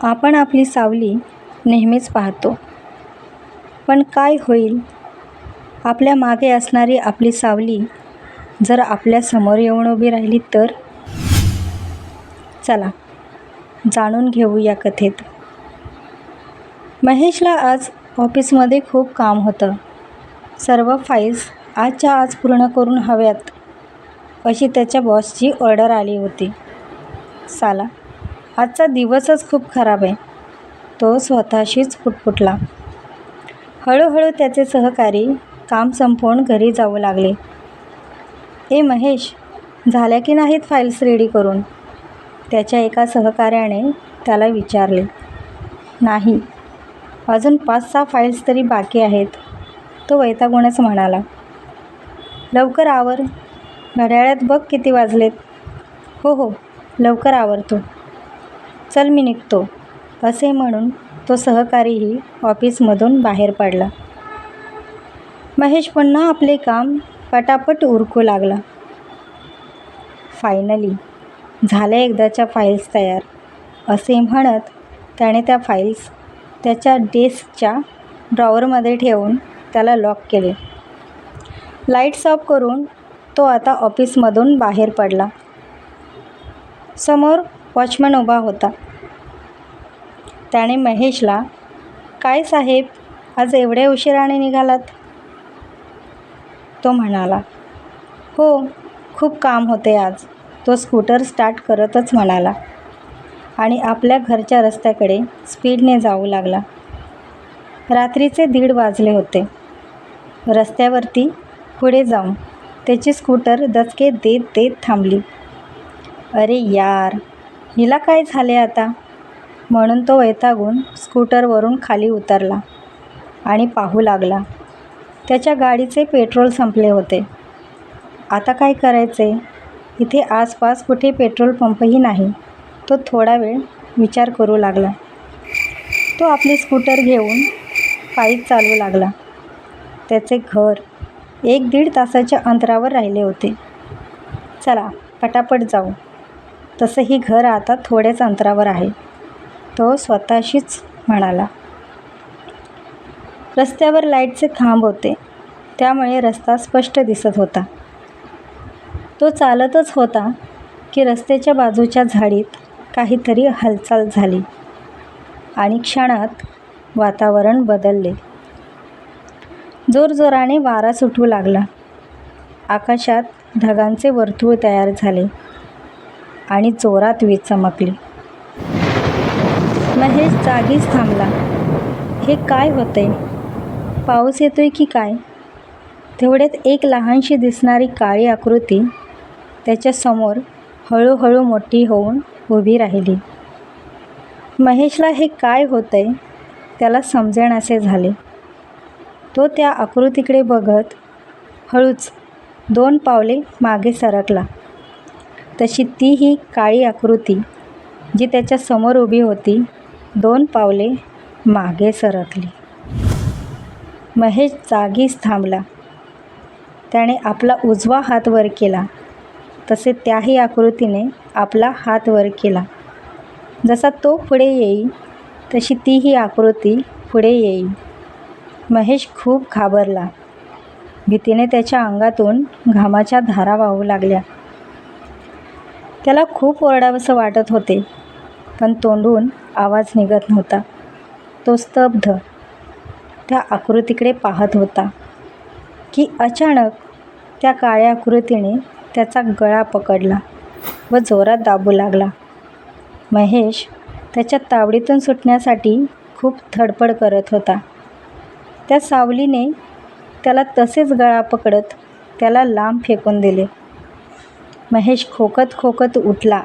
आपण आपली सावली नेहमीच पाहतो, पण काय होईल आपल्या मागे असणारी आपली सावली जर आपल्या समोर येऊन उभी राहिली तर? चला जाणून घेऊ या कथेत. महेशला आज ऑफिसमध्ये खूप काम होतं. सर्व फाईल्स आजच्या आज पूर्ण करून हव्यात अशी त्याच्या बॉसची ऑर्डर आली होती. साला, आजचा दिवसच खूप खराब आहे, तो स्वतःशीच पुटपुटला. हळूहळू त्याचे सहकारी काम संपवून घरी जाऊ लागले. ए महेश, झाल्या की नाहीत फाईल्स रेडी करून? त्याच्या एका सहकार्याने त्याला विचारले. नाही, अजून 5-6 फाईल्स तरी बाकी आहेत, तो वैतागूनच म्हणाला. लवकर आवर, घड्याळात बघ किती वाजलेत. हो हो, लवकर आवरतो, चल मी निघतो, असे म्हणून तो सहकारीही ऑफिसमधून बाहेर पडला. महेश पुन्हा आपले काम पटापट उरकू लागला. फायनली झाल्या एकदाच्या फाईल्स तयार, असे म्हणत त्याने त्या फाईल्स त्याच्या डेस्कच्या ड्रॉवरमध्ये ठेवून त्याला लॉक केले. लाईट्स ऑफ करून तो आता ऑफिसमधून बाहेर पडला. समोर वॉचमन उभा होता. त्याने महेशला, काय साहेब, आज एवढ्या उशिराने निघालात? तो म्हणाला. हो, खूप काम होते आज, तो स्कूटर स्टार्ट करतच म्हणाला आणि आपल्या घरच्या रस्त्याकडे स्पीडने जाऊ लागला. रात्रीचे 1:30 वाजले होते. रस्त्यावरती पुढे जाऊन त्याची स्कूटर दचके देत देत थांबली. अरे यार, हिला काय झाले आता, म्हणून तो वैतागून स्कूटरवरून खाली उतरला आणि पाहू लागला. त्याच्या गाडीचे पेट्रोल संपले होते. आता काय करायचे? इथे आसपास कुठे पेट्रोल पंपही नाही. तो थोडा वेळ विचार करू लागला. तो आपली स्कूटर घेऊन पायी चालू लागला. त्याचे घर 1-1.5 तासाच्या अंतरावर राहिले होते. चला पटापट जाऊ, तसंही घर आता थोड्याच अंतरावर आहे, तो स्वतःशीच म्हणाला. रस्त्यावर लाईटचे खांब होते, त्यामुळे रस्ता स्पष्ट दिसत होता. तो चालतच होता की रस्त्याच्या बाजूच्या झाडीत काहीतरी हालचाल झाली आणि क्षणात वातावरण बदलले. जोरजोराने वारा सुटू लागला. आकाशात ढगांचे वर्तुळ तयार झाले आणि जोरात वीज चमकली. महेश जागीच थांबला. हे काय होतंय? पाऊस येतोय की काय? तेवढ्यात एक लहानशी दिसणारी काळी आकृती त्याच्या समोर हळूहळू मोठी होऊन उभी राहिली. महेशला हे काय होतंय त्याला समजेनासे झाले. तो त्या आकृतीकडे बघत हळूच 2 पावले मागे सरकला. तशी ती ही काळी आकृती जी त्याच्या समोर उभी होती 2 पावले मागे सरकली. महेश जागीच थांबला. त्याने आपला उजवा हात वर केला, तसे त्याही आकृतीने आपला हात वर केला. जसा तो पुढे येई तशी तीही आकृती पुढे येई. महेश खूप घाबरला. भीतीने त्याच्या अंगातून घामाच्या धारा वाहू लागल्या. त्याला खूप ओरडावंसं वाटत होते, पण तोंडून आवाज निघत नव्हता. तो स्तब्ध त्या आकृतीकडे पाहत होता की अचानक त्या काळ्या आकृतीने त्याचा गळा पकडला व जोरात दाबू लागला. महेश त्याच्या तावडीतून सुटण्यासाठी खूप धडपड करत होता. त्या सावलीने त्याला तसेच गळा पकडत त्याला लांब फेकून दिले. महेश खोकत खोकत उठला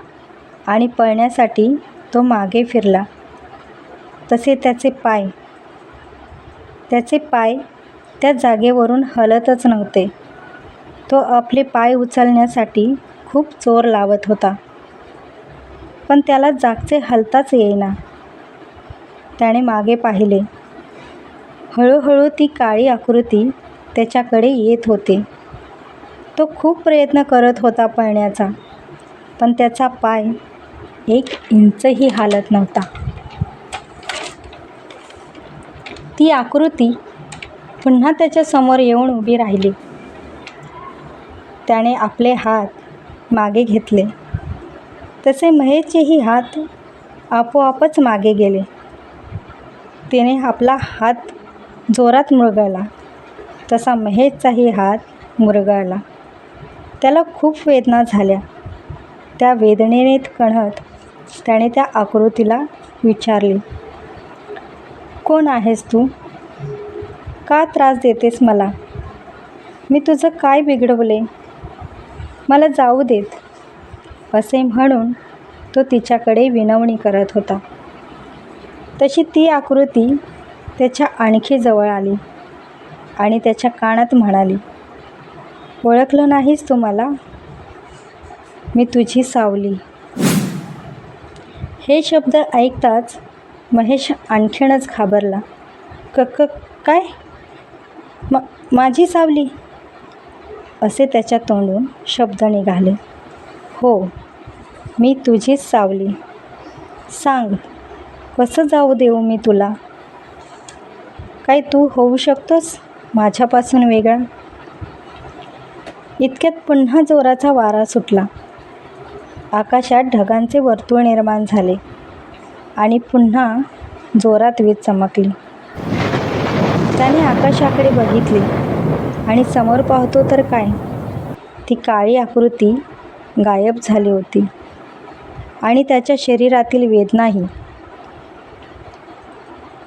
आणि पळण्यासाठी तो मागे फिरला. तसे त्याचे पाय त्या जागेवरून हलतच नव्हते. तो आपले पाय उचलण्यासाठी खूप जोर लावत होता, पण त्याला जागचे हलताच येईना. त्याने मागे पाहिले. हळूहळू ती काळी आकृती त्याच्याकडे येत होती. तो खूप प्रयत्न करत होता पळण्याचा, पण त्याचा पाय 1 इंचही हालत नव्हता. ती आकृती पुन्हा त्याच्यासमोर येऊन उभी राहिली. त्याने आपले हात मागे घेतले. तसे महेशचेही हात आपोआपच मागे गेले. तिने आपला हात जोरात मुरगळला तसा महेशचाही हात मुरगळला. त्याला खूप वेदना झाल्या. त्या वेदनेने कणत त्याने त्या आकृतीला विचारले, कोण आहेस तू? का त्रास देतेस मला? मी तुझं काय बिघडवले? मला जाऊ देत, असे म्हणून तो तिच्याकडे विनवणी करत होता. तशी ती आकृती त्याच्या आणखी जवळ आली आणि त्याच्या कानात म्हणाली, ओळखलं नाहीस तू मला? मी तुझी सावली. हे शब्द ऐकताच महेश आणखीनच घाबरला. काय? माझी सावली? असे त्याच्या तोंडून शब्द निघाले. हो, मी तुझीच सावली. सांग, कसं जाऊ देऊ मी तुला? काय तू होऊ शकतोस माझ्यापासून वेगळा? इतक्यात पुन्हा जोराचा वारा सुटला. आकाशात ढगांचे वर्तुळ निर्माण झाले आणि पुन्हा जोरात वीज चमकली. त्याने आकाशाकडे बघितले आणि समोर पाहतो तर काय, ती काळी आकृती गायब झाली होती आणि त्याच्या शरीरातील वेदनाही.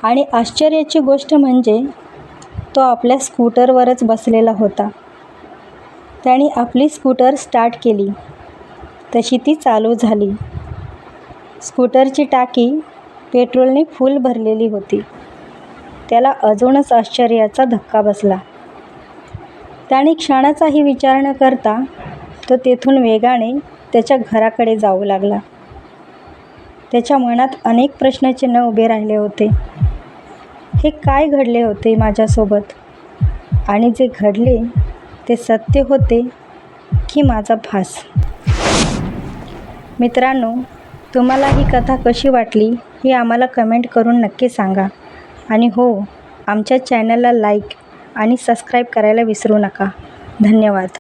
आणि आश्चर्याची गोष्ट म्हणजे तो आपल्या स्कूटरवरच बसलेला होता. त्याने आपली स्कूटर स्टार्ट केली तशी ती चालू झाली. स्कूटरची टाकी पेट्रोलने फुल भरलेली होती. त्याला अजूनच आश्चर्याचा धक्का बसला. त्याने क्षणाचाही विचार न करता तो तेथून वेगाने त्याच्या घराकडे जाऊ लागला. त्याच्या मनात अनेक प्रश्नचिन्ह उभे राहिले होते. हे काय घडले होते माझ्यासोबत? आणि जे घडले ते सत्य होते की माझा भास? मित्रांनो, तुम्हाला ही कथा कशी वाटली हे आम्हाला कमेंट करून नक्की सांगा. आणि हो, आमच्या चॅनलला लाईक आणि सबस्क्राईब करायला विसरू नका. धन्यवाद.